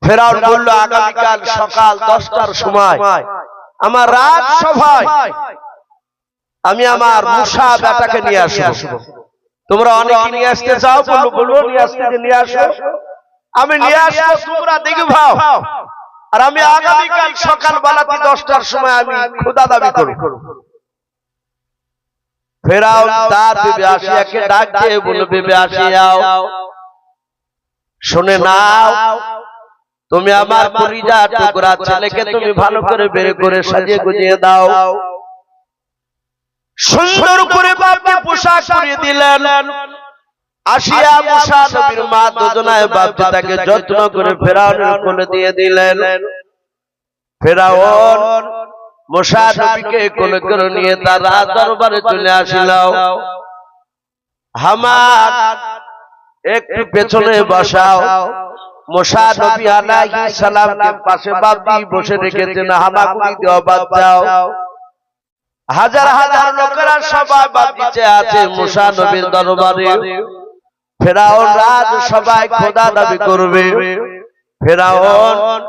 ফেরাউন বলল আগামীকাল সকাল 10টার সময় আমার রাজসভায় আমি আমার মূসা বেটাকে নিয়ে আসবো। তোমরা অনেকে নিয়ে আসতে চাও, বললো নিয়ে আসো, আমি নিয়ে আসবো, তোমরা দেখে ভাও। আর আমি আগামীকাল সকাল বেলাতে 10টার সময় আমি খোদা দাবি করব। ফেরাউন তার বিবি আসিয়াকে ডাক দিয়ে বলল, বিবি আসিয়াও, শুনে নাও, তুমি আমার কলিজা টুকরা ছেলেকে তুমি ভালো করে বের করে সাজিয়ে গুজিয়ে দাও। সুন্দর করে বাপকে পোশাক পরিয়ে দিলেন। আসিয়া মূসা নবীর মা দুজনায় বাপকে তাকে যত্ন করে ফেরাউনের কোলে দিয়ে দিলেন। ফেরাউন মূসা নবীকে কোলে করে নিয়ে তার রাজ দরবারে চলে আসিল। হামান একটু পেছনে বসাও। মূসা নবী আলাইহিস সালামকে পাশে বাপি বসে রেখেছেন, হামাগুড়ি দেওয়া বাদ দাও। হাজার হাজার লোকেরা সবাই বাপিতে আছে মূসা নবীর দরবারে। ফেরাউন রাজ সবাই খোদা দাবি করবে। ফেরাউন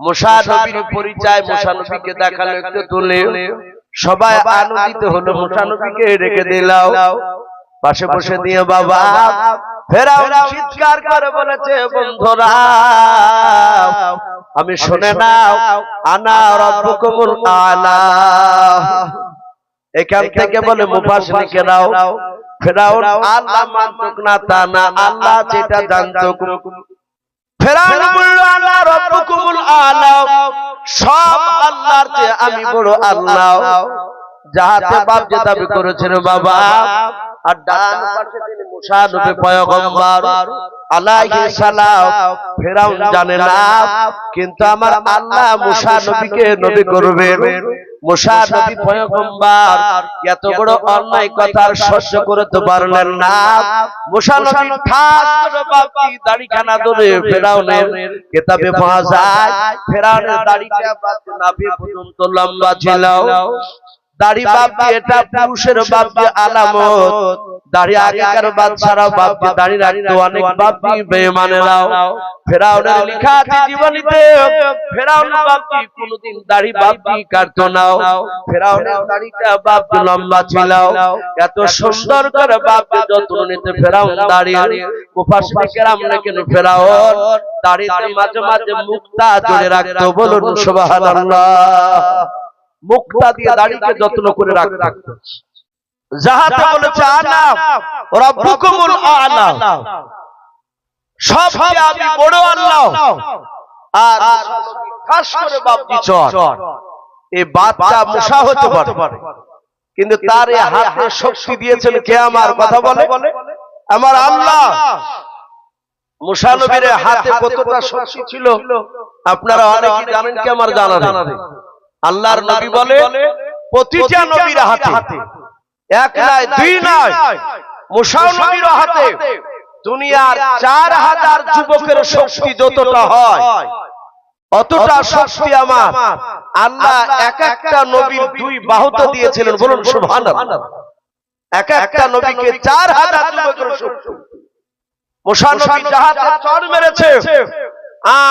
মূসা নবীর পরিচয় মূসা নবীকে দেখালো, একটু তুলে সবাই আনন্দিত হলো। মূসা নবীকে রেখে দিলাও পাশে বসে দিয়ে। বাবা ফেরাউন চিৎকার করে বলেছে, বন্ধুরা আমি শুনে নাও, আনা রাব্বুকুমুল আলা। এখান থেকে বলে মুফাসসিরিনেরাও ফেরাউন আল্লাহ মানতুক না তা না, আল্লাহ যেটা জানতো। ফেরাউন বলল আনা রাব্বুকুমুল আলা, সব আল্লাহর চেয়ে আমি বড় আল্লাহ। যাহাতে বাপ যে দাবি করেছেন বাবা। আর ডান পাশে তিনি মূসা নবী পয়গম্বর আলাইহিস সালাম। ফেরাউন জানে না, কিন্তু আমার আল্লাহ মূসা নবীকে নবী করবেন। মূসা নবী পয়গম্বর এত বড় অন্যায় কথা সহ্য করতে পারলেন না। মূসা নবী ঠাস করে বাপি দাড়িখানা ধরে ফেরাউনের কিতাবে পাওয়া যায়, ফেরাউনের দাড়িটা বাপি নাভি পর্যন্ত লম্বা ছিল। দাড়ি বাপি এটা পুরুষের বাপি আলামত। দাড়ি আগেকার বাদশারা বাপি দাড়ি রাখতো, অনেক বাপি বেঈমানেরাও। ফেরাউনের লেখা আছে জীবনীতে, ফেরাউন বাপি কোনদিন দাড়ি বাপি কাটতো না। ফেরাউনের দাড়িটা বাপি লম্বা ছিল। এত সুন্দর করে বাপি যত্ন নিতে ফেরাউন দাড়ি। মুফাসসিরিনেরাম লেখেন ফেরাউন দাড়িতে মাঝে মাঝে মুক্তা জুড়ে রাখতো। বলুন সুবহানাল্লাহ। মুক্তা দিয়ে দাড়িকে যত্ন করে রাখতো। যাহাতে বলেছে আনা রাব্বুকুমুল আলা, সবচেয়ে আমি বড় আল্লাহ। আর খাস করে বাপজি চর, এই বাচ্চা মূসা হতে পারে, কিন্তু তার এই হাতে শক্তি দিয়েছেন কে? আমার কথা বলে আমার আল্লাহ। মূসা নবীর হাতে কতটা শক্তি ছিল আপনারা অনেকেই জানেন কি? আমার জানা নেই। আল্লাহর নবী বলে প্রতিটা নবীর হাতে, এক নয় দুই নয়, মূসা নবীর হাতে দুনিয়ার 4000 যুবকের শক্তি যতটা হয় অতটা শক্তি আমার আল্লাহ এক একটা নবীর 2 বাহুতে দিয়েছিলেন। বলুন সুবহানাল্লাহ। এক একটা নবীকে 4000 যুবকের শক্তি। মূসা নবী জাহাজে চড় মেরেছে,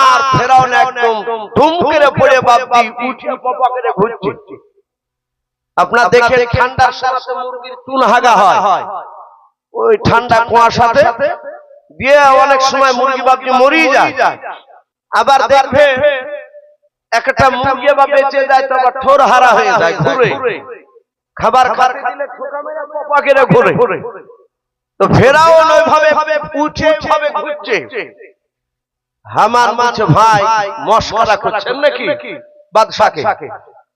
আর ফেরাউন একদম ধুম করে পড়ে বাপি উঠে পপা করে ঘুরছে। আপনারা দেখেন ঠান্ডার সাথে মুরগির চুন হাগা হয়, ওই ঠান্ডা কুয়াশাতে দিয়ে অনেক সময় মুরগি বাপি মরিয়ে যায়। আবার দেখবে একটা মুরগি বা বেঁচে যায় তো আবার ঠোর হারা হয়ে যায়, ঘুরে খাবার খাতে দিলে ঠোকা মেরে পপা করে ঘুরে। তো ফেরাউন ওইভাবে উঠে ভাবে ঘুরছে। হামান বলছে ভাই মশকরা করছেন নাকি বাদশাকে,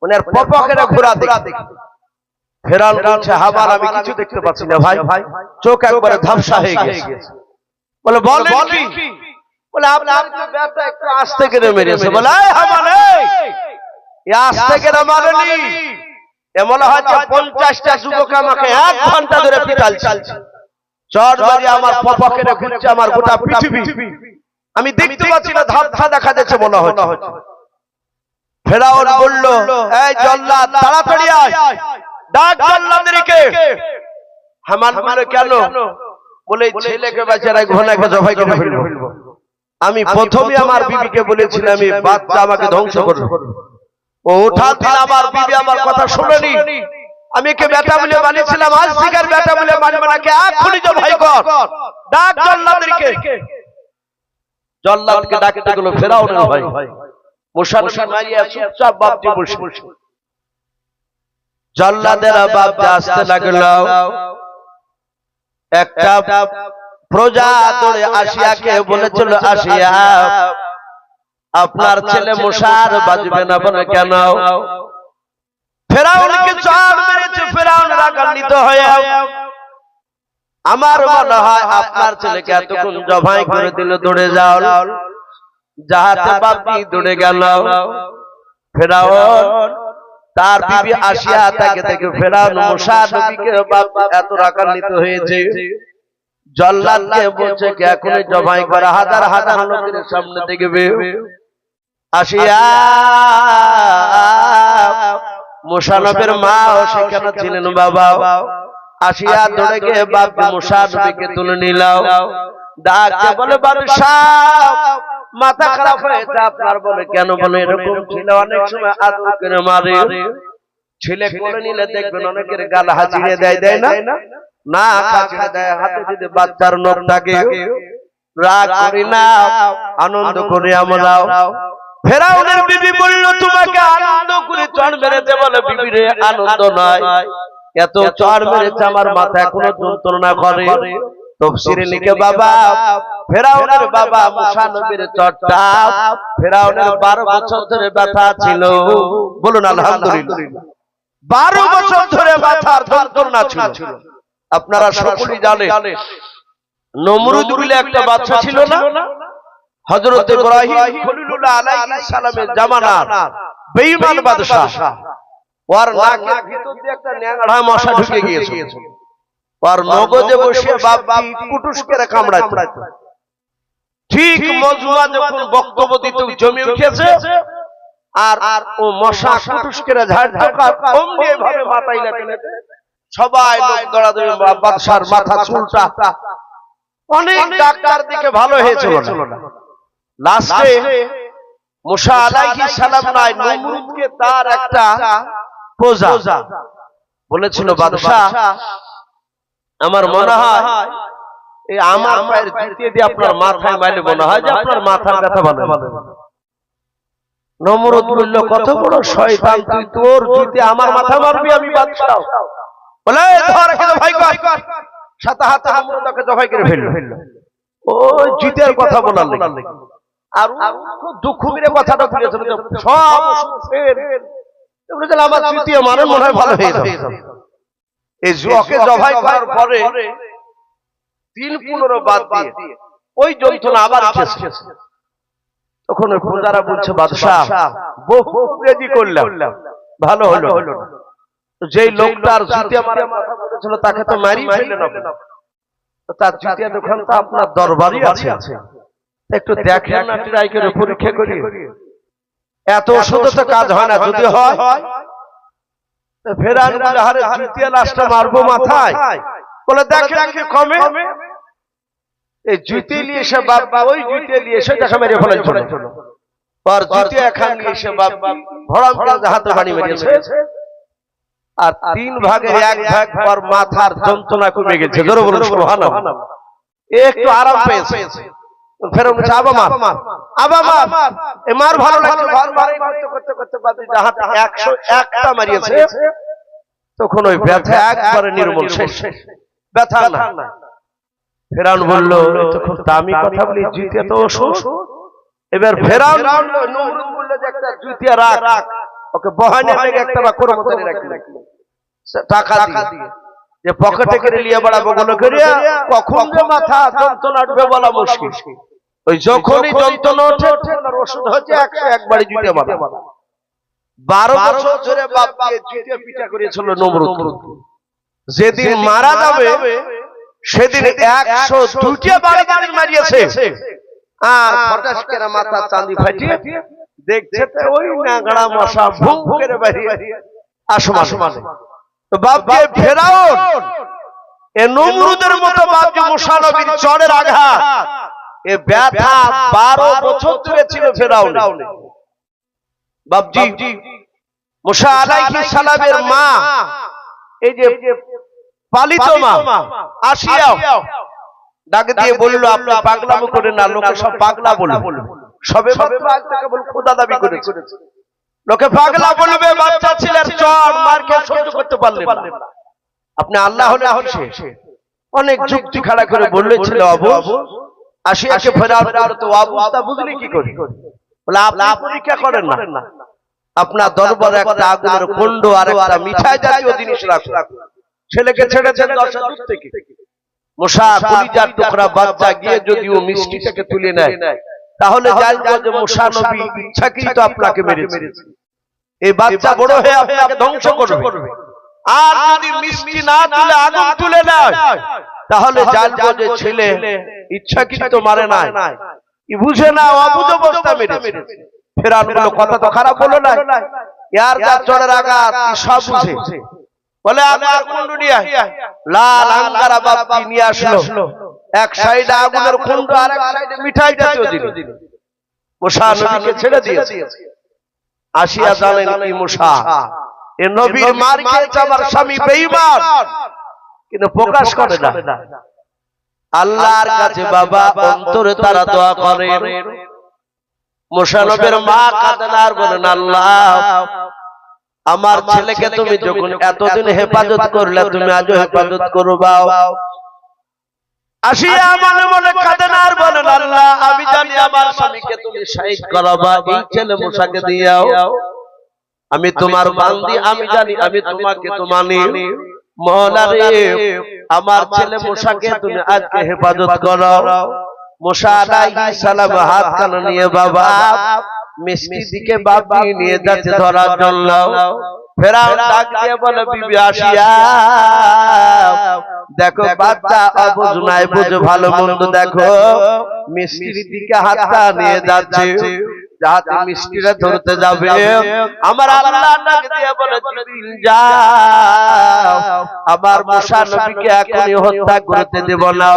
মানে আর পপকেরা ঘোরা দেখি। ফেরাউন বলছে হামান আমি কিছু দেখতে পাচ্ছি না ভাই, চোখ একবারে ঝাপসা হয়ে গেছে। বলে বলেন কি? বলে আপনার তো ব্যাটা একটু আস্তে করে মেরেছে। বলে এই হামান এই আস্তে করে মারেনি, এমন হয়তো 50টা যুবক আমাকে 1 ঘন্টা ধরে পিটালছে। চড় মারি আমার পপকেরা ঘুরছে আমার গোটা পৃথিবী, আমি দেখতে পাচ্ছি না, ধাপ্পা দেখা যাচ্ছে মনে হচ্ছে। ফেরাউন বলল এই জল্লাদ তাড়াতাড়ি আয়, ডাক জল্লাদদেরকে। হামান বলে কেন? বলে ছেলেকে বেচারা ঘোড়াকে জবাই করে ফেলবো। আমি প্রথমে আমার বিবিকে বলেছিলাম এই বাচ্চা আমাকে ধ্বংস করবে, ও ওঠা দিন আমার বিবি আমার কথা শুনেনি। আমি একে বেটা বলে মানিয়েছিলাম, আজ থেকে বেটা বলে মানবে না। কে এখনই তো ভাই কর ডাক জল্লাদকে, জল্লাদকে ডাকতে গেল ফেরাউন ভাই। মুসা নবী মারিয়া চুপচাপ বাপজি বসে। জল্লাদেরা বাপজি আসতে লাগলো। একটা প্রজা দৌড়ে আসিয়াকে বলেছিল, আসিয়া আপনার ছেলে মুসার বাজবে না বলে কেন? ফেরাউনকে চড় মেরেছে। ফেরাউন রাগান্বিত হয়ে আমার মনে হয় আপনার ছেলেকে এতক্ষণ জবাই করে দিল, দৌড়ে যাও। যাহাতে বাপজি দৌড়ে গেল। ফেরাউন তার বিবি আসিয়া তাকে দেখে ফেরাউন মুসা নবীকে বাপজি এত রাগান্বিত হয়েছে, জল্লাদকে বলছে কি এখনই জবাই করা। হাজার হাজার লোকের সামনে দেখবে আসিয়া মুসা নবীর মা ও সেখানে ছিলেন বাবা। আসিয়া দৌড়ে গিয়ে বাপজি মুসা নবীকে তুলে নিল। ডাকতে বলে বাদশাহ মাথা খারাপ হয়েছে আপনার? বলে কেন? বলে এরকম ছিল অনেক সময় আদর করে মারে, ছেলে কোলে নিলে দেখবেন অনেকের গাল হাজিয়ে দেয়, দেয় না? না কাছে দেয়, হাতে যদি বাচ্চার নখ থাকে। রাগ করি না, আনন্দ করে আমরা। ফেরাউনের বিবি বলল তোমাকে আনন্দ করে চড় মেরেছে। বলে বিবি রে আনন্দ নয়, এত চড় মেরেছে আমার মাথা এখনো যন্ত্রণা করে। তাফসীরে লিখে বাবা ফেরাউনের বাবা মুসা নবীর চড়টা ফেরাউনের 12 বছর ধরে ব্যথা ছিল। বলুন আলহামদুলিল্লাহ। 12 বছর ধরে মাথার যন্ত্রণা ছিল। আপনারা সকলেই জানেন নমরুদ বলে একটা বাচ্চা ছিল না, হযরত ইব্রাহিম খলিলুল্লাহ আলাইহিস সালামের জামানার বেঈমান বাদশা। ওর নাকের ভিতর দিয়ে একটা ন্যাংড়া মশা ঢুকে গিয়েছে। ওর মগজে বসে বাপজি কুটুস করে কামড়াইতো। ঠিক মজমা যখন বক্তব্য দিতে জমি উঠেছে আর ও মশা কুটুস করে ঝাড়তো, অমনি এভাবে মাথায় লাগলে সবাই লোক দৌড়াদৌড়ি, বাদশার মাথা চুলটা। অনেক ডাক্তার দিকে ভালো হয়েছিল না। লাস্টে মুসা আলাইহিস সালাম নাই নমরুদকে তার একটা প্রজা বলেছিল, বাদশা আমার মনে হয় এই আমার পায়ের জুতো দিয়ে আপনার মাথায় মারলে মনে হয় যে আপনার মাথার ব্যথা ভালো হবে। নমরুদ বলল, কত বড় শয়তান তুই, তোর জুতো আমার মাথা মারবি? আমি বাদশা। বলে ধর এখানে ভাই কর। সাথে হাতে নমরুদকে জবাই করে ফেলল। ওই জুতের কথা বলার লাগি আর খুব দুঃখ মেরে কথাটা বলেছিল, সব আমার জুতো মানে মনে হয় ভালো হয়ে যাবে। এই ওকে জবাই করার পরে 3-15 বাদ দিয়ে ওই যন্ত্রণা আবার উঠেছে। তখন ওই প্রজারা বলছে, বাদশাহ বহু রেডি করলাম, ভালো হলো না। যেই লোকটার জুতিয়া মারা মাথা বলেছিল তাকে তো মারি ফেললেন না, তার জুতিয়া দোকান তো আপনার দরবারই আছে, একটু দেখেন না, ট্রাই করে পরীক্ষা করি। এত ওষুধে তো কাজ হয় না, যদি হয় ফেরান বলে হারে জুতিয়া লাশটা মারবো মাথায়। বলে দেখেন কি কমে। এই জুতি নিয়ে এসে বাবা ওই জুতি নিয়ে এসে দেখা মেরে ফেলেছিল। আর জুতি এখান নিয়ে এসে বাবা ভরাম করে হাতে বাড়ি মেরেছে। আর 3 ভাগের 1 ভাগ পর মাথার যন্ত্রণা কমে গেছে। জোরে বলুন সুবহানাল্লাহ। একটু আরাম পেয়েছে। ফেরাউন বলছে আবা মার। এ মার ভালো লাগছে, বারবার করতে করতে বাদে হাতে 101টা মারিয়েছে। তখন ওই ব্যথা একবারে নির্মূল, শেষ, ব্যথা না। ফেরাউন বলল, এটা খুব দামি কথা বলি, জুতিয়া তো ওষুধ। এবার ফেরাউন নমরুদ বলল যে একটা জুতিয়া রাখ, ওকে বহানে লেগে একটা বা কর্মচারী রাখি টাকা দিয়ে, যে পকেটে করে নিয়ে বেড়াবো গুলো করিয়া, কখন যে মাথা যন্ত্রণা উঠবে বলা মুশকিল। ওই যখনই যন্ত্রণা ওঠে ওনার ওষুধ হচ্ছে 101 বাড়ি জুতিয়া মারা। 12 বছর ধরে বাপকে জুতিয়া পিটা করেছিল নমরুদ। যেদিন মারা যাবে সেদিন 102টা বাড়ি মারিয়েছে। আর ফটাস করে মাথা চাঁদি ফাটিয়ে দেখছে ওই নাগড়া মশা ভুম করে বেরিয়ে আসমানে। তো বাপকে ফেরাউন এ নমরুদের মতো বাপকে মুসা নবীর চড়ের আঘাত এ ব্যথা 12 বছর ধরে ছিল ফেরাউন। বাপজি মুসা আলাইহিস সালামের মা, এই যে পালিত মা আসিয়া ডাক দিয়ে বলল, আপনি পাগলামো করেন না, লোকে সব পাগলা বলবে, সবে কেবল খোদা দাবি করেছে, লোকে পাগলা বলবে, বাচ্চা ছেলের চড় মার খেয়ে সহ্য করতে পারলেন না, আপনি আল্লাহ হলে শেষ। অনেক যুক্তি খাড়া করে বললেছিল, আবু আসিয়াকে ফেরাউন তো আবু তা বুঝলি কি করি, বলে আপনি পরীক্ষা করেন না, আপনার দরবারে একটা আগুনের কুণ্ড আর একটা মিঠাই জাতীয় জিনিস রাখুন, ছেলেকে ছেড়েছেন 10 দূর থেকে, মুসা কলিজার টুকরা বাচ্চা গিয়ে যদি ও মিষ্টিটাকে তুলে নেয় তাহলে জানবো যে মুসা নবী ইচ্ছাকৃত আপনাকে মেরেছে, এই বাচ্চা বড় হয়ে আপনাকে ধ্বংস করবে, আর যদি মিষ্টি না তুলে আগুন তুলে নেয় তাহলে জানবো যে ছেলে ইচ্ছাকৃত মারে নাই, বুঝে না, অবুঝ অবস্থা মেরেছে। ফেরাউন বলল, কথা তো খারাপ হলো না, ইয়ার যা চড়ের আঘাত সব বুঝে, বলে আমার কুণ্ড নিয়ে লাল আঙ্গারা বাপজি নিয়ে আসলো, এক সাইডে আগুনের কুণ্ড আর এক সাইডে মিঠাই জাতীয় দিল, মুসা নবীকে ছেড়ে দিয়েছে। আসিয়া জানেন কি মুসা এ নবীর মার খেয়েছে আমার স্বামী বেঈমান, কিন্তু প্রকাশ করে না। আল্লাহর কাছে বাবা অন্তরে তারা দোয়া করে, মুসা নবীর মা কাঁদেন আর বলেন, আল্লাহ আমার ছেলেকে তুমি যখন এতদিন হেফাজত করলে, তুমি আজও হেফাজত করবা। আসিয়া মনে মনে কাঁদেন আর বলেন, আল্লাহ আমি জানি আমার স্বামীকে তুমি শহীদ করাবা, এই ছেলে মুসাকে দিয়াও, আমি তোমার বান্দি, আমি জানি আমি তোমাকে তো মানি, মওলা রে আমার ছেলে মুসাকে তুমি আজকে হেফাজত করো। মুসা আলাইহিস সালাম হাত কানে নিয়ে বাবা মিষ্টি দিকে বাপি নিয়ে যাচ্ছে ধরার জন্য। ফেরাউন ডাক দিয়ে বলে, বিবি আসিয়া দেখো বাচ্চা অবুঝ নাই, বুঝে ভালো মন্দ দেখো, মিষ্টির দিকে হাতটা নিয়ে যাচ্ছে, যাতে মিষ্টিরা ধরতে যাবে। আমার আল্লাহ ডাক দিয়ে বলে, জিবরিল যাও, আমার মুসা নবীকে এখনই হত্যা করতে দেব না,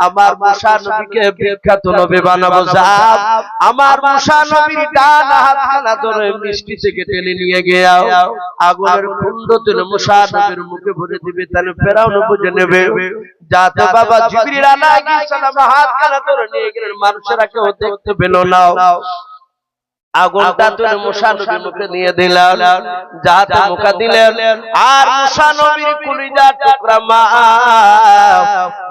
আমার মুসা নবীকে বিখ্যাত নবী বানাবো। যাও, আমার মুসা নবীর ডান হাতখানা ধরে মিষ্টি থেকে টেনে নিয়ে গিয়ে আগুনের কুণ্ড তুলে মুসা নবীর মুখে ভরে দিবে, তাহলে ফেরাউন বুঝে নেবে। যাতে বাবা জিবরিল আলাইহিস সালাম হাতখানা ধরে নিয়ে গেলেন, মানুষেরা কেউ দেখতে পেল না, আগুনটা তুলে মুসা নবীর মুখে নিয়ে দিলেন, যাতে মুখে দিলেন, আর মুসা নবীর কলিজার টুকরা মা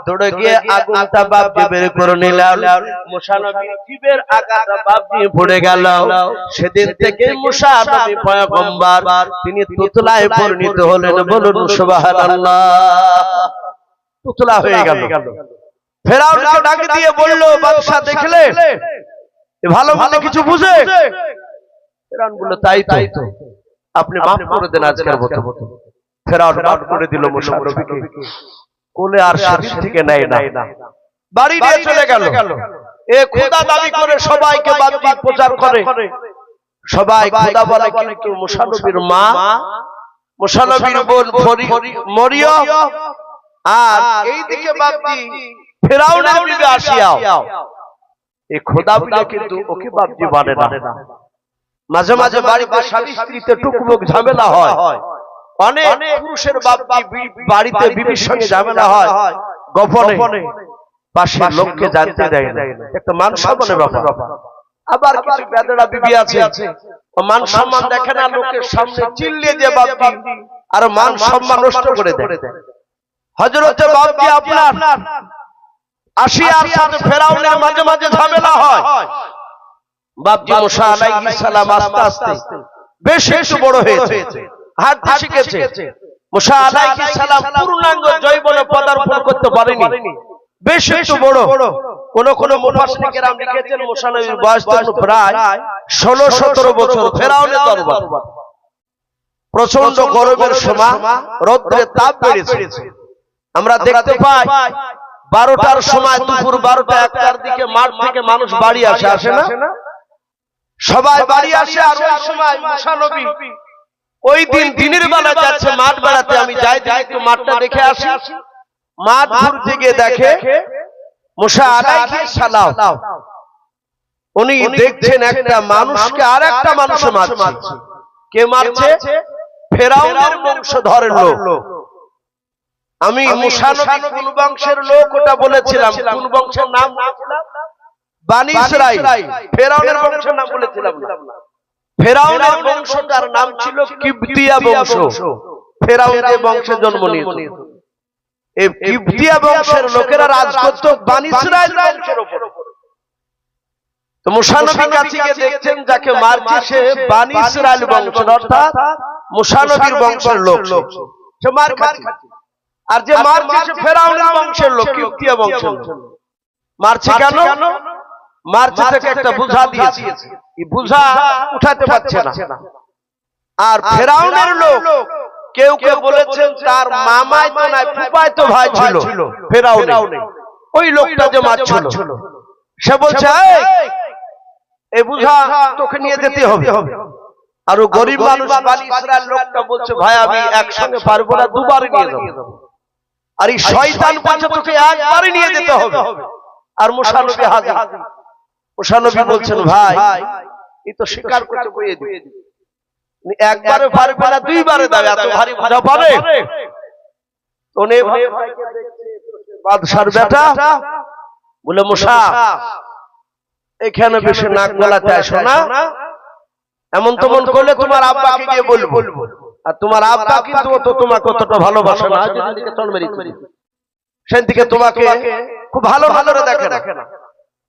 দৌড়ে গিয়ে আগুনটা বাপ বের করে নিলেন, মুসা নবীর জীবের আগাটা বাপ দিয়ে পড়ে গেল। সেদিন থেকে মুসা নবী পয়গম্বর, তিনি তুতলায় পরিণত হলেন, বলুন সুবহানাল্লাহ, তুতলা হয়ে গেল। ফেরাউনকে ডাক দিয়ে বলল, বাদশা দেখলে ভালো ভালো কিছু বুঝে? ফেরাউন বলল, তাই তো, আপনি মাফ করে দেন আজকের মতো। ফেরাউন মাফ করে দিল মুসা নবীকে, কোলে আর সেদিন থেকে নেয় না, বাড়ি নিয়ে চলে গেল। এ খোদা দাবি করে সবাইকে বাতিল প্রচার করে, সবাই খোদা বলে, কিন্তু মুসা নবীর মা, মুসা নবীর বোন মরিয়ম, আর এইদিকে বাপজি ফেরাউনের বিবি আসিয়া, এই খোদা বলে কিন্তু ওকে বাপজি মানে না। মাঝে মাঝে বাড়িতে স্বামী স্ত্রীতে টুকমুক ঝামেলা হয়, অনেক পুরুষের বাপজি বাড়িতে বিবির সঙ্গে ঝামেলা হয় গোপনে, পাশের লোককে জানতে দেয় না, একটা মান সম্মানের ব্যাপার। আবার কিছু বেদরা বিবি আছে, মান সম্মান দেখে না, লোকের সামনে চিল্লিয়ে দিয়ে বাপজি আর মান সম্মান নষ্ট করে দেয়। হযরতে বাপজি আপনার আসিয়ার সাথে ফেরাউনের মাঝে মাঝে ঝামেলা হয়। বাপজি মুসা আলাইহিস সালাম আস্তে আস্তে বেশ একটু বড় হয়েছে, হাঁটতে শিখেছে। মুসা আলাইহিস সালাম পূর্ণাঙ্গ যৌবনে পদার্পণ করতে পারেনি, বেশ একটু বড়। কোন মুফাসসির কেরাম লিখেছেন মুসা নবীর বয়স তখন প্রায় 16-17 বছর। ফেরাউনের দরবার, প্রচন্ড গরমের সময় রৌদ্রের তাপ বেড়েছে। আমরা দেখতে পাই 12টার সময়, দুপুর 12টা-1টার দিকে মাঠ থেকে মানুষ বাড়ি আসে না? সবাই বাড়ি আসে, আর ওই সময় মুসা নবী ওই দিন দিনের বেলা যাচ্ছে মাঠ বেড়াতে। আমি যাই একটু মাঠটা দেখে আসি। মাঠ ঘুরতে গিয়ে দেখে মুসা আলাইহিস সালাম উনি দেখছেন একটা মানুষকে আর একটা মানুষ মারছে। কে মারছে? ফেরাউনের বংশধরের লোক। আমি মুসা নবী কোন বংশের লোক ওটা বলেছিলাম, কোন বংশের নাম বলেছিলাম? বনি ইসরাইল। ফেরাউনের বংশের নাম বলেছিলাম না। ফেরাউনের বংশটার নাম ছিল কিবতিয়া বংশ। ফেরাউন যে বংশে জন্ম নিয়েছে, এই কিবতিয়া বংশের লোকেরা রাজ করত বনি ইসরাইল বংশের উপর। তো মুসা নবী কাছে গিয়ে দেখছেন যাকে মারছে সে বনি ইসরাইল বংশের, অর্থাৎ মুসা নবীর বংশের লোক। সে মার খাচ্ছে। আর যে মারছে সে ফেরাউনের বংশের লোক, কিবতিয়া বংশের লোক। মারছে কেন? মারছে তাকে একটা বোঝা দিয়েছে, এই বোঝা উঠাতে পারছে না। আর ফেরাউনের লোক কেউ কেউ বলেছেন তার মামাই তো নাই, ফুফাই তো ভাই ছিল ফেরাউনে। ওই লোকটা যে মারছিল সে বলছে এই বোঝা তোকে নিয়ে যেতে হবে। আর ও গরিব মানুষ বনি ইসরাইল লোকটা বলছে ভাই আমি একসঙ্গে পারবো না, দুবার নিয়ে যাবো। আর এই শয়তান বলছে তোকে একবারই নিয়ে যেতে হবে। আর মুসা নবী হাজির। মুসা নবী বলছেন ভাই এই তো স্বীকার করতে বইয়ে দিই, একবারে পারবে না, দুইবারে দাও, এত ভারী বোঝা পারে? বাদশার বেটা বলে মুসা এখানে বেশি নাক গলাতে আসো না, এমন তেমন করলে তোমার আব্বাকে গিয়ে বলবো। আর তোমার আব্বা কিন্তু তো তোমাকে কতটা ভালোবাসে না, সেদিন থেকে তোমাকে খুব ভালো ভালো দেখে না।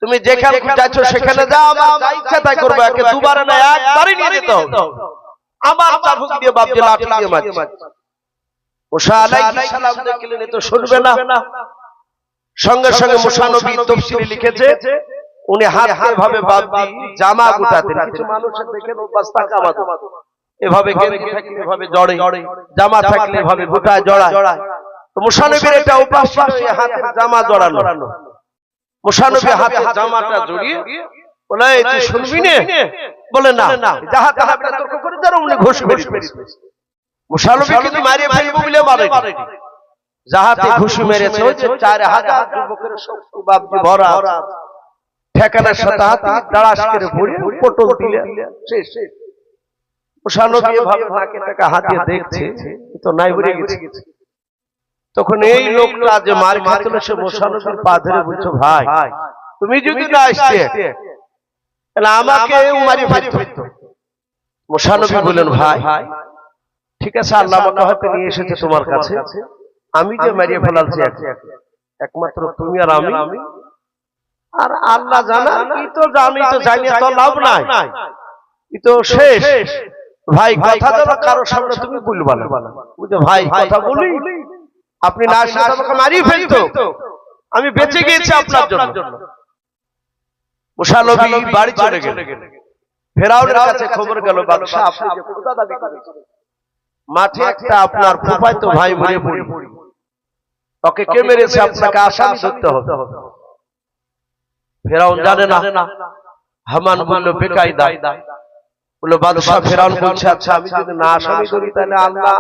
তুমি যেখানে যাচ্ছ সেখানে যাও, আমার যা ইচ্ছা তাই করবে, একে দুবারে না একবারই নিয়ে যেতে হবে। আমার চাবুক দিয়ে বাপ দিয়ে লাঠি দিয়ে মারছে। মুসা আলাইহিস সালাম দেখলেন এ তো শুনবে না। সঙ্গে সঙ্গে মুসা নবী তাফসীরে লিখেছে উনি হাতে ভাবে বাপ দিয়ে জামা গুটাতেন। কিছু মানুষের দেখেন অভ্যাস থাকে আমাদের, এভাবে গেঞ্জি থাকলে এভাবে জড়ে, জামা থাকলে এভাবে গুটায় জড়ায়। তো মুসা নবীর এটা অভ্যাস ছিল হাতে জামা জড়ানো। মুসা নবী হাতে জামাটা জড়িয়ে বলে তুই শুনবি না? বলে না, যাহা তাহা তর্ক করে যারা উনি ঘুষ মেরেছে। মুসা নবী কিন্তু মারিয়ে ফেলবো বলে মারেনি, যাহাতে ঘুষ মেরেছে ওই যে 4000 যুবকের শক্তি বাপজি ভরা ঠেকানার সাথে হাতে দাঁড়াস করে পড়ে পটল দিলে শেষ। মুসা নবী এভাবে নাকে টাকা হাতে দেখছে তো নাই উড়ে গেছে। তখন এই লোকটা যে মার খাচ্ছিল সে মুসা নবীর পা ধরে বলছে ভাই তুমি যদি না আসতে তাহলে আমাকে মারি ফেলতো। মুসা নবী বললেন ভাই ঠিক আছে, আল্লাহ আমাকে হয়তো নিয়ে এসেছে তোমার কাছে, আমি যে মারিয়ে ফেলালছি একমাত্র তুমি আর আমি, আর আল্লাহ জানা এই তো আমি তো জানি তো লাভ নাই, এই তো শেষ। ভাই কথা যেন কারোর সামনে তুমি বলবা না, বুঝে ভাই কথা বলি আপনি না আসলে আমাকে মারিয়ে ফেলতো, আমি বেঁচে গিয়েছি আপনার জন্য। মুসা নবী বাড়ি চলে গেলেন। ফেরাউনের কাছে খবর গেল বাদশা আপনি যে খোদা দাবি করেছেন মাঠে একটা আপনার ফুফাইতো ভাই মরে পড়ি, ওকে কে মেরেছে আপনাকে আসামি ধরতে হবে। ফেরাউন জানে না। হামান বলল বেকায়দা, বলল বাদশা ফেরাউন বলছে আচ্ছা আমি যদি না আসামি ধরি তাহলে আল্লাহ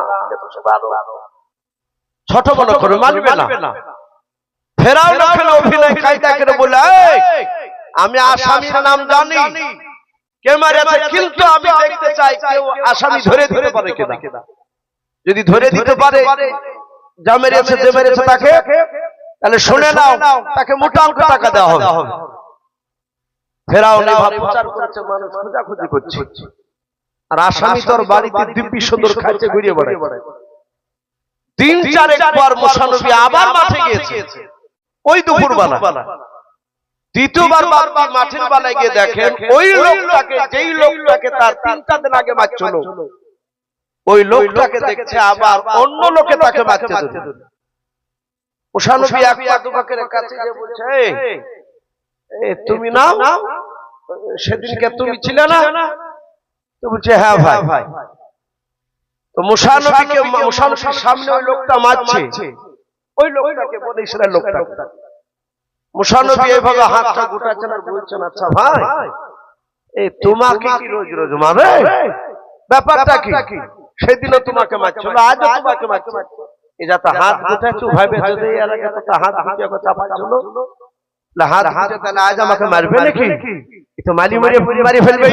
ছোট মনে করে মানবে না। ফেরাউন ওখানে অভিনয় কায়দা করে বলে আমি আসামির নাম জানি কে মারেছে, কিন্তু আমি দেখতে চাই কেউ আসামি ধরে দিতে পারে কিনা। যদি ধরে দিতে পারে যা মেরেছে যে মেরেছে তাকে, তাহলে শুনে নাও তাকে মোটা অঙ্ক টাকা দেওয়া হবে। ফেরাউন এভাবে প্রচার করছে, মানুষ খোঁজাখুঁজি করছে, আর আসামি তোর বাড়িতে দিব্যি সুন্দর খাইতে ঘুরিয়ে বেড়ায়। 3-4 পর মুসা নবী আবার মাঠে গিয়েছে ওই দুপুরবেলা। দ্বিতীয়বার মাঠের বেলায় গিয়ে দেখেন ওই লোকটাকে, যেই লোকটাকে তার 3টা দিন আগে মারছিল, ওই লোকটাকে দেখছে আবার অন্য লোকে তাকে মারতে ধরে। মুসা নবী এক আবু বকরের কাছে গিয়ে বলছে তুমি নাও সেদিনকে তুমি ছিলে না? তো বলছে হ্যাঁ ভাই। তো মুসা নবীকে মুসা নবীর সামনে ওই লোকটা মারছে, ওই লোকটাকে বলে ইসরায়েল লোকটা। মুসা নবী এইভাবে হাতটা গুটাচ্ছেন আর বলছেন আচ্ছা ভাই এই তোমাকে কি রোজ রোজ মারে, ব্যাপারটা কি? সেদিনও তোমাকে মারছিল, আজও তোমাকে মারছে। এই যাতে হাত গুটাচ্ছ ভাবে যদি এর আগে তো হাত গুটিয়ে কথা পাচ্ছিল হাত হাতে তাহলে আজ আমাকে মারবে নাকি? তো মারি মারি ফেলবে,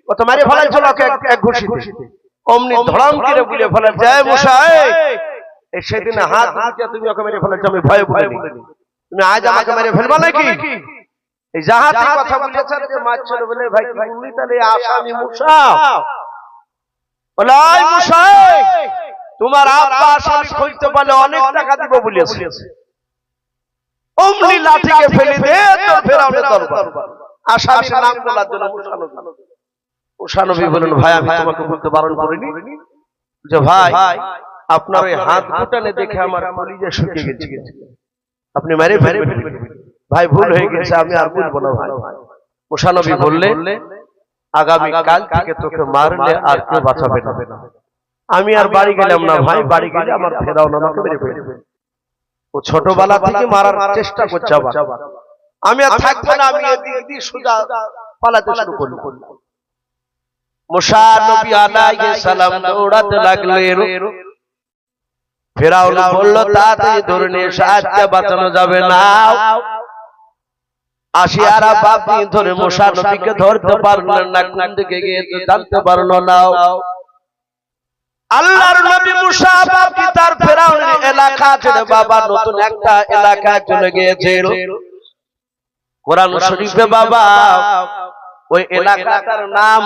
ও তো মারি ফেলাইছিল এক ঘুষিতে। অমনি ধড়াম করে বলে ফেলে, জয় মশাই সেদিন হাত দিতে তুমি ওকে মেরে ফেলেছো, আমি ভয়ে বলিনি, তুমি আজ আমাকে মেরে ফেলবা নাকি? এই জাহাজের কথা বলেছেন যে মারছিল বলে ভাই তুমি তাহলে আসামি মুসা বলে, আয় মশাই তোমার আব্বা আসামি খুঁজতে পারলে অনেক টাকা দিব বলেছে। অমনি লাঠিকে ফেলে দে তোর ফেরাউনের দরবার। আসামির নাম বলার জন্য মুসা নবী বলেন, ভাই আমি তোমাকে বলতে বারণ করিনি যে ভাই আপনার ওই হাত দুটানে দেখে আমার কলিজা শুকিয়ে গেছে, আপনি মেরে ফেলবেন ভাই, ভুল হয়ে গেছে, আমি আর বলবো না ভাই। মুসা নবী বললেন, আগামী কাল থেকে তোকে মারলে আর কেউ বাঁচাবে না। আমি আর বাড়ি গেলাম না ভাই, বাড়ি গেলে আমার ফেরাউন আমাকে মেরে ফেলবে। ও ছোটবেলা থেকে মারার চেষ্টা করছে আবার, আমি আর থাকবো না, আমি এদিক দিয়ে সোজা পালাতে শুরু করলাম। মুসা নবী আলাইহিস সালাম দৌড়াতে লাগলেন। ফেরাউন বলল, তাড়াতাড়ি ধরে নিয়ে সাহায্য বাঁচানো যাবে না। আশিয়ারা বাপি ধরে মুসা নবীকে ধরতে পারলেন না, কোন দিকে গিয়েছে জানতে পারলো না। আল্লাহর নবী মুসা বাপি তার ফেরাউনের এলাকা ছেড়ে বাবা নতুন একটা এলাকায় চলে গিয়েছিল। কোরআন শরীফে বাবা ওই এলাকাটার নাম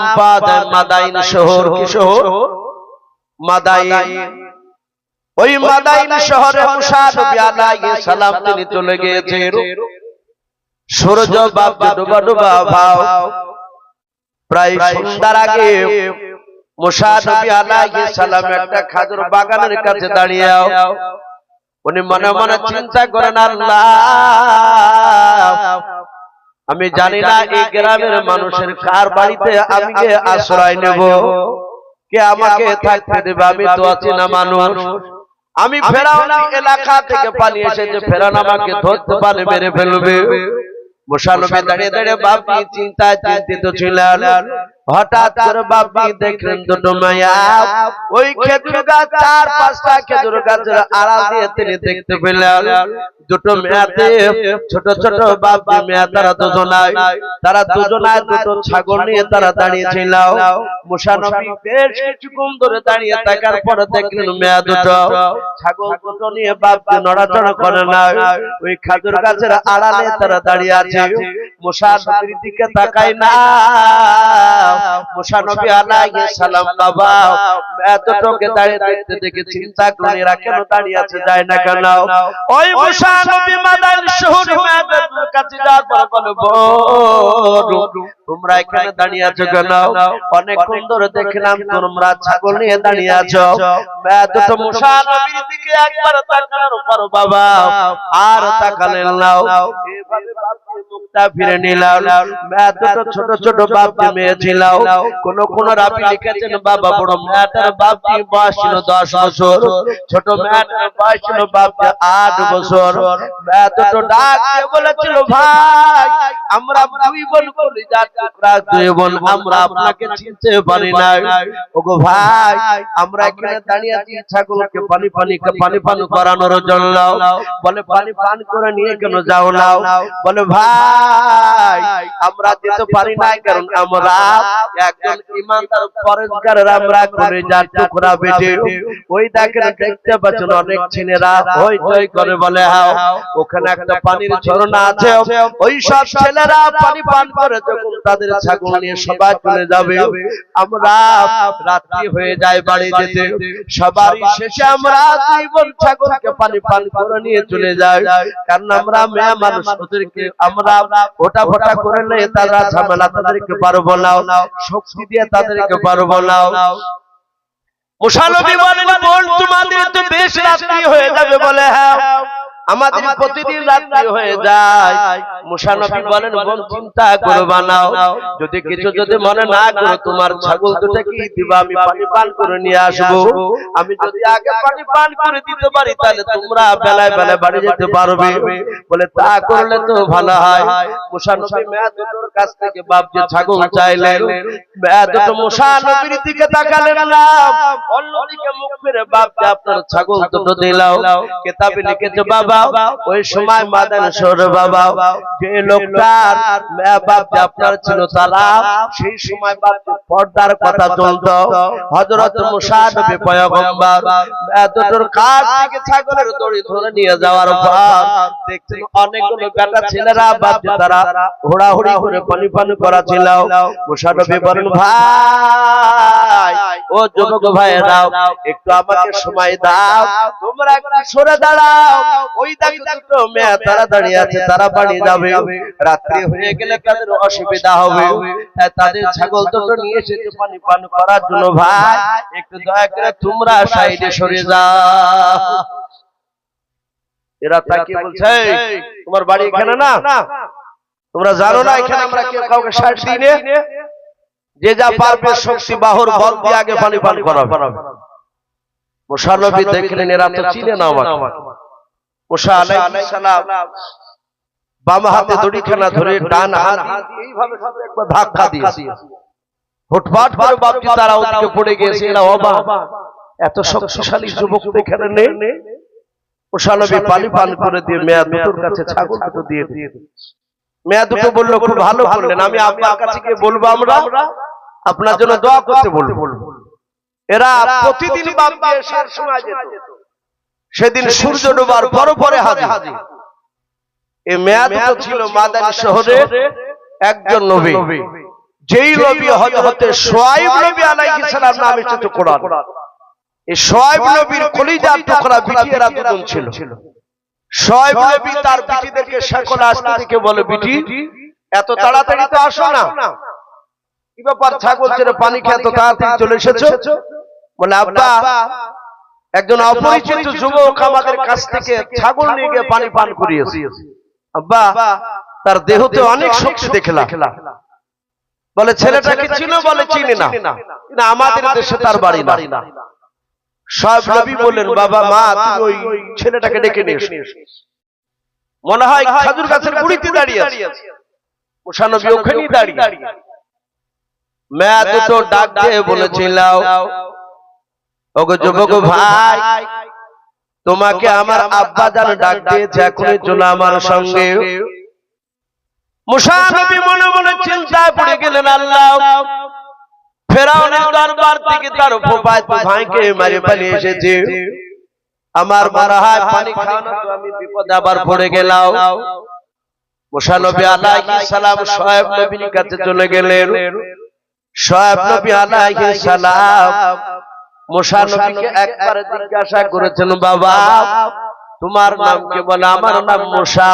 মাদাইন শহর। কি শহর? মাদাইন। ওই মাদাইন শহরে মুসা নবী আলাইহিস সালাম তিনি চলে গিয়েছেন। সূর্য বাপে ডুবা ডুবা ভাব, প্রায় সন্ধ্যার আগে মুসা নবী আলাইহিস সালাম একটা খাজুর বাগানের কাছে দাঁড়িয়ে উনি মনে মনে চিন্তা করেন, আল্লাহ আমি জানি না এই গ্রামের মানুষের কার বাড়িতে আমি গিয়ে আশ্রয় নেব, কে আমাকে থাকতে দেবে, আমি তো আছি না মানুষ। আমি ফেরাউনের এলাকা থেকে পালিয়ে এসেছি, ফেরাউন আমাকে ধরতে পারে, মেরে ফেলবে। মুসা নবী দাঁড়িয়ে দাঁড়িয়ে বাপি চিন্তায় চিন্তিত ছিলেন। হঠাৎ করে বাপি দেখলেন দুটো মায়া ওই খেজুর গাছ, 4-5টা খেজুর গাছের আড়াল দিয়ে তিনি দেখতে পেলেন দুটো মেয়াতে ছোট ছোট বাপি মেয়া, তারা দুজনায় দুটো ছাগল নিয়ে তারা দাঁড়িয়েছিল। মুসা নবী বেশ কিছুক্ষণ ধরে দাঁড়িয়ে থাকার পরে দেখলেন মেয়া দুটো ছাগল দুটো নিয়ে বাপি নড়াচড়া করে না, ওই খেজুর গাছের আড়ালে তারা দাঁড়িয়ে আছে। মুসা নবীর দিকে তাকায় না। মুসা নবী আলাইহিস সালাম বাবা এতটুকু দাঁড়িয়ে দেখতে দেখে চিন্তা করে এরা কেন দাঁড়িয়ে আছে, যায় না কেন? ওই মুসা নবী মাদাইন শহরে মেয়েদের কাছে যাওয়ার পর বলে, তোমরা এখানে দাঁড়িয়ে আছো কেন? অনেকক্ষণ ধরে দেখলাম তোমরা ছাগল নিয়ে দাঁড়িয়ে আছো। দুটো মুসা নবীর দিকে একবার তাকানোর পর বাবা আর তাকালেন না, এভাবে মুখটা ফিরে নিলাম। দুটো ছোট ছোট বাপি মেয়ে ছিল। কোন কোন রাবি লিখেছেন বাবা বড় মেয়েটার বাপি বয়স ছিল 10 বছর, ছোট মেয়েটার বয়স ছিল বাপি 8 বছর। দুটো ডাক দিয়ে বলেছিল, ভাই আমরা দুই বোন কলিজার টুকরা, দুই বোন, আমরা আপনাকে চিনতে পারি না। ওগো ভাই আমরা এখানে দাঁড়িয়ে আছি ছাগলকে পানি পান করানোর জন্য। বলে পানি পান করে নিয়ে কেন যাও না? বলে ভাই আমরা যেতে পারি না, কারণ আমরা একজন ইমানদার পরেজগারের, আমরা কলিজার টুকরা বেটে। ওই দেখেন দেখতে পাচ্ছেন অনেক ছেলেরা হইচই করে, বলে হ্যাঁ ওখানে একটা পানির ঝর্ণা আছে, ওই সব ছেলেরা পানি পান করে যখন তাদের ছাগল নিয়ে সবাই চলে যাবে, আমরা রাত্রি হয়ে যায় বাড়ি যেতে, সবারই শেষে আমরা জীবন ছাগলকে পানি পান করে নিয়ে চলে যাই, কারণ আমরা মেয়ে মানুষ, ওদেরকে আমরা ওটা ফোটা করলে তারা ঝামেলা, তাদেরকে পারবো না, শক্তি দিয়ে তাদেরকে পারবো না। মুসা নবী বলেন, বোন তোমাদের তো বেশ রাত্রি হয়ে যাবে। বলে হ্যাঁ আমাদের প্রতিদিন রাত্রি হয়ে যায়। মুসা নবী বলেন, বোন চিন্তা করবা না, যদি কিছু যদি মনে না করো তোমার ছাগল দুটো কি দিবা, আমি পানি পান করে নিয়ে আসবো। আমি যদি আগে পানি পান করে দিতে পারি তাহলে তোমরা বেলায় বেলায় বাড়ি যেতে পারবে। বলে তা করলে তো ভালো হয়। মুসা নবী মেয়ে দুটোর কাছ থেকে বাপ যে ছাগল চাইলেন, মেয়ে দুটো মুসা নবীর দিকে তাকালেন না, অন্যদিকে মুখ ফিরে বাপ যে আপনার ছাগল দুটো দিলাও। কিতাবে লিখেছে বাবা বাবা ওই সময় মাদান শহর বাবা যে লোকটার বাপ আপনার ছিল তারা সেই সময় বাপ পর্দার কথা চলতো হযরত মুসা নবী পয়গম্বর দুটোর কাঠ থেকে ছাগলের দড়ি ধরে নিয়ে যাওয়ার পর দেখছেন অনেকগুলো বেটা ছেলেরা বাপ তারা হুড়াহুড়ি করে পানি পান করা ছিল মুসা নবী বলেন ভাই ও যুবক ভাইরা একটু আমাকে সময় দাও তোমরা একটু সরে দাঁড়াও ওই দেখো দুটো মেয়ে তারা দাঁড়িয়ে আছে তারা বাড়ি যাবে রাত্রি হয়ে গেলে তাদের অসুবিধা হবে তাই তাদের ছাগল দুটো নিয়ে এসেছে পানি পান করার জন্য ভাই একটু দয়া করে তোমরা সাইডে সরে যাও এরা তাকিয়ে বলছে তোমার বাড়ি এখানে না তোমরা জানো না এখানে আমরা কেউ কাউকে সাইড দিই না যে যা পারবে শক্তি বাহুর বল দিয়ে আগে পানি পান করাবে মুসা নবী দেখলেন এরা তো চিনে না আমাকে মুসা আলাইহিস সালাম বাম হাতে দড়িখানা ধরে ডান হাত এইভাবে একবার ধাক্কা দিয়েছে হুটফাট করে বাপজি তারা ওদিকে পড়ে গিয়েছে এরা অবাক এত শক্তিশালী যুবক তো এখানে নেই মুসা নবী পানি পান করে দিয়ে মেয়া দুটোর কাছে ছাগল দুটো দিয়ে মেয়া দুটো বললো খুব ভালো করলেন আমি আপনার কাছে গিয়ে বলবো আমরা আপনার জন্য দোয়া করতে বলবো এরা প্রতিদিন বাপজি আসার সময় যেত সেদিন সূর্য ডোবার পরে হাজির এই মেয়া দুটো ছিল মাদানী শহরের একজন নবী যেই নবী হযরত শুআয়ব নবী আলাইহিস সালাম নামে ছিল কোরআন এই শুআয়ব নবীর কলিজার টুকরা বিটি এরা দুজন ছিল শুআয়ব নবী তার বিটিদেরকে সকল আসতে থেকে বলে বিটি এত তাড়াতাড়ি তো আসো না কি ব্যাপার ছাগল ছেড়ে পানি খেয়ে এত তাড়াতাড়ি চলে এসেছো বলে আব্বা একজন অপরিচিত যুবক আমাদের কাছ থেকে ছাগল নিয়ে গিয়ে পানি পান করিয়েছে আব্বা তার দেহতে অনেক শক্তি দেখলাম বলে ছেলেটা কি ছিল বলে চিনি না কিন্তু আমাদের দেশে তার বাড়ি না সব নবী বললেন বাবা মা তুমি ওই ছেলেটাকে ডেকে নিয়ে এসো মনে হয় খেজুর গাছের গুড়িতে দাঁড়িয়ে আছে মুসা নবী ওখানেই দাঁড়িয়ে মেয়া দুটো ডাক দিয়ে বলেছিল ওগো যুবক ভাই তোমাকে আমার আব্বা জান ডাক দিয়েছে এখনই চলো আমার সঙ্গে মুসা নবী মনে মনে চিন্তায় পড়ে গেলেন আল্লাহ ফেরাউনের দরবার থেকে তার ফুফাতো ভাইকে মেরে পালিয়ে এসেছে আমার মনে হয় পানি খাওয়ানো তো আমি বিপদে আবার পড়ে গেলাম মুসা নবী আলাইহিস সালাম শুআয়ব নবীর কাছে চলে গেলেন শুআয়ব নবী আলাইহিস সালাম মুসা নবীকে একবার জিজ্ঞাসা করেছেন বাবা তোমার নাম কি বলে আমার নাম মুসা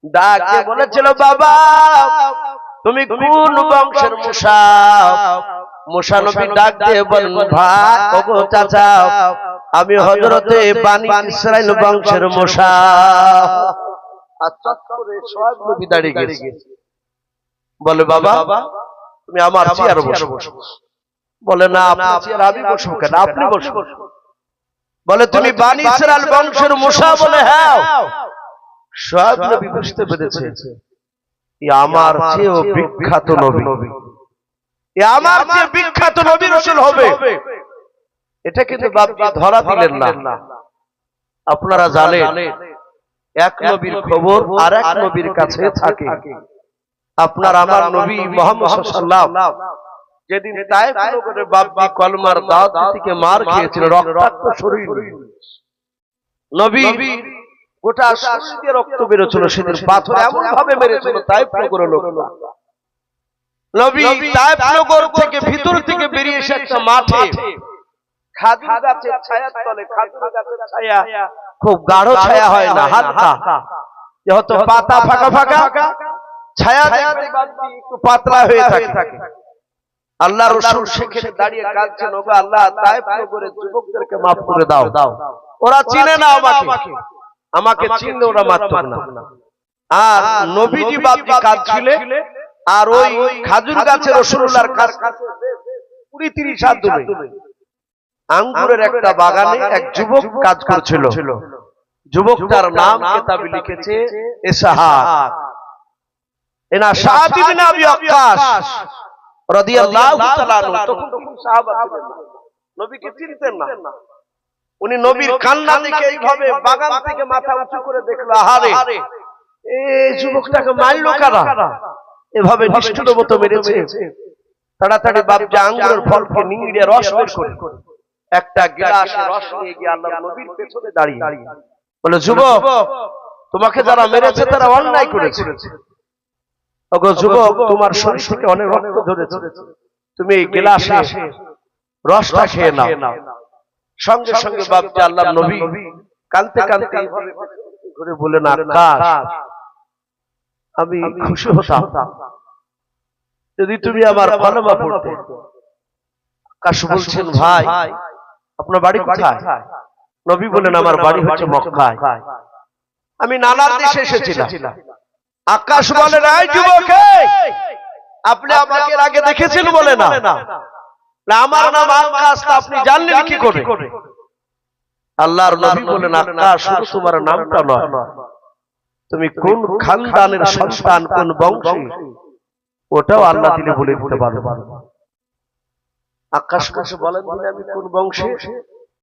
ডাকে বলেছিল বাবা তুমি কোন বংশের মুসা মুসা নবী ডাক দিয়ে বলেন ভাই ওগো চাচা আমি হযরতে বানি ইসরাইল বংশের মুসা আচ্ছা করে সব নবী দাঁড়িয়ে গেছে বলে বাবা তুমি আমার চেয়ারে বসো বলে না আপনি চেয়ারে আমি বসবো কেন আপনি বসুন বলে তুমি বানি ইসরাইল বংশের মুসা বলে হ্যাঁ সব নবী বুঝতে পেরেছে আমার চেয়েও বিখ্যাত নবী আমার চেয়ে বিখ্যাত নবী রাসূল হবে এটা কিন্তু বাপজি ধরা দিলেন না আপনারা জানেন এক নবীর খবর আর এক নবীর কাছে থাকে আপনার আমার নবী মুহাম্মদ সাল্লাল্লাহু আলাইহি ওয়াসাল্লাম যেদিন তায়েফ নগরে বাপজি কলমার দাওয়াত থেকে মার খেয়েছিল রক্তাক্ত শরীর নবী গোটা শরীর দিয়ে রক্ত বেরোচ্ছিল সেদিন পাথর এমন ভাবে মেরেছিল তায়েফ নগরের লোকরা নবী তায়েফ নগর থেকে ভিতর থেকে বেরিয়ে এসে একটা মাঠে খাজুর গাছের ছায়ার তলে খাজুর গাছের ছায়া খুব গাঢ় ছায়া হয় না হালকা যে হয়তো পাতা ফাঁকা ফাঁকা ছায়া একটু পাতলা হয়ে থাকে আল্লাহ রাসূল সেখানে দাঁড়িয়ে কাঁদছেন ওগো আল্লাহ তায়েফ নগরের যুবকদেরকে maaf করে দাও ওরা চিনে না আমাকে চিনলে ওরা মারত না আর নবীজি বাপজি কাঁদছিলেন আর ওই খাজুর গাছের রাসূলুল্লাহর কাছে 20-30 হাত দূরে আঙ্গুরের একটা বাগানে এক যুবক কাজ করছিল যুবকটার নাম কিতাবে লিখেছে ইসহাক এনা সাদ ইবনে আবি ওয়াক্কাস রাদিয়াল্লাহু তাআলা আনহু তখন তিনি সাহাবা ছিলেন নবীকে চিনতেন না উনি নবীর কান্না দেখে এইভাবে বাগান থেকে মাথা উঁচু করে দেখলো, আহারে এই যুবকটাকে মারলো কারা, এভাবে নিষ্ঠুর মতো মেরেছে। তাড়াতাড়ি বাপজি আঙ্গুরের ফলকে নিংড়ে রস বের করে একটা গ্লাসে রস নিয়ে গিয়ে আল্লাহর নবীর পেছনে দাঁড়িয়ে বলে, যুবক, তোমাকে যারা মেরেছে তারা অন্যায় করেছে। ওগো যুবক, তোমার শরীর থেকে অনেক রক্ত ঝরেছে, তুমি এই গ্লাসে রসটা খেয়ে নাও। সঙ্গে সঙ্গে বাপজি আল্লাহর নবী কাঁদতে কাঁদতে ঘুরে বলেন, আকাশ, আমি খুশি হতাম যদি তুমি আমার কলমা পড়তে। আকাশ বলছেন, ভাই আপনার বাড়ি কোথায়? নবী বলেন, আমার বাড়ি হচ্ছে মক্কায়, আমি নানার দেশে এসেছিলাম। আকাশ বলেন, এই যুবক, আপনি আমাকে এর আগে দেখেছেন? বলে না, আমার নাম আকাশ, তা আপনি জানলেন কি করে? আল্লাহর নবী বলেন, আকাশ, শুধু তোমার নামটা নয়, তুমি কোন খানদানের সন্তান, কোন বংশে, ওটাও আল্লাহ দিলে বলে দিতে পারবে। আকাশ বলেন, আমি কোন বংশে?